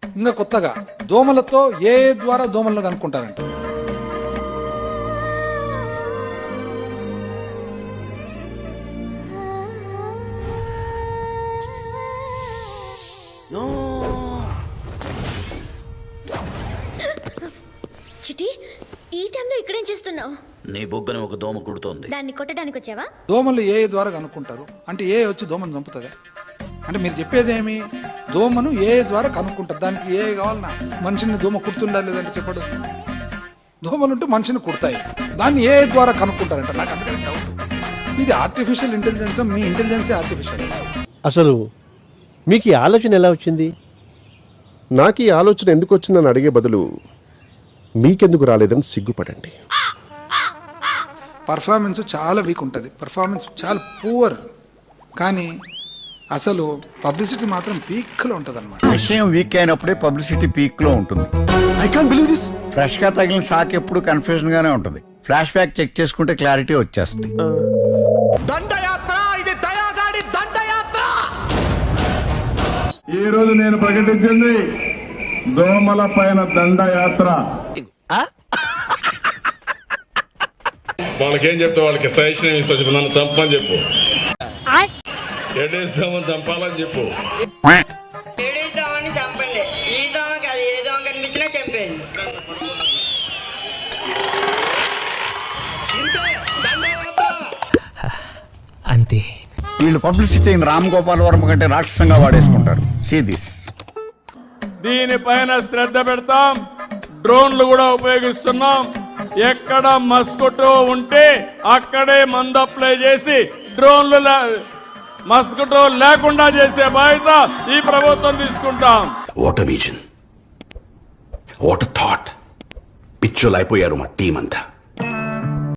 ఇంకా కొత్తగా దోమలతో ఏ ద్వారా దోమలను కనుక్కుంటారంట. చిటి, ఈ టైంలో ఇక్కడేం చేస్తున్నావు? నీ బొగ్గన ఒక దోమ కుడుతోంది. దాన్ని కొట్టడానికి వచ్చావా? దోమలు ఏ ద్వారా కనుక్కుంటారు అంటే ఏ వచ్చి దోమను చంపుతుందా? అంటే మీరు చెప్పేదేమి? దోమను ఏ ద్వారా కనుక్కుంటారు. దానికి ఏ కావాలన్నా మనిషిని దోమ కుడుతుండా లేదంటే చెప్పడు. దోమలు ఉంటే మనిషిని కుడతాయి, దాన్ని ఏ ద్వారా కనుక్కుంటారంట. నాకు అందుకని డౌట్. ఇది ఆర్టిఫిషియల్ ఇంటెలిజెన్స్, మీ ఇంటెలిజెన్సే ఆర్టిఫిషియల్. అసలు మీకు ఈ ఆలోచన ఎలా వచ్చింది? నాకు ఈ ఆలోచన ఎందుకు వచ్చిందని అడిగే బదులు మీకెందుకు రాలేదని సిగ్గుపడండి. పర్ఫార్మెన్స్ చాలా వీక్ ఉంటుంది, పర్ఫార్మెన్స్ చాలా పూర్, కానీ అసలు పబ్లిసిటీ మాత్రం పీక్లో ఉంటుంది అనమాట. విషయం వీక్ అయినప్పుడే పబ్లిసిటీ పీక్ లో ఉంటుంది. I can't believe this. Fresh గా తగిలిన షాక్ ఎప్పుడు కన్ఫ్యూజన్ గానే ఉంటుంది. ఫ్లాష్ బ్యాక్ చెక్ చేసుకుంటే క్లారిటీ వచ్చేస్తుంది. ఈ రోజు నేను ప్రకటించింది దోమల పైన దండయాత్ర. వాళ్ళకేం చెప్తా, వాళ్ళకి సజెషన్ ఏమి ఇస్తా చెప్పు. నన్ను చంపని చెప్పు, ఎడేస్తామని చంపాలని చెప్పు. ఏడేద్దామని చంపండి. ఈ దోమ కాదు, ఏ దోమ కనిపించినా చంపేయండి. అంతే. వీళ్ళు పబ్లిసిటీని రామ్ గోపాల్ వర్మ కంటే రాక్షసంగా వాడేసుకుంటారు. See this. దీనిపైన శ్రద్ధ పెడతాం. డ్రోన్లు కూడా ఉపయోగిస్తున్నాం. ఎక్కడ మస్కిటో ఉంటే అక్కడే మందు అప్లై చేసి డ్రోన్లు మస్కిటో లేకుండా చేసే బాధ్యత ఈ ప్రభుత్వం తీసుకుంటాం. What vision, what thought. పిచ్చోలు అయిపోయారు మా టీం అంతా.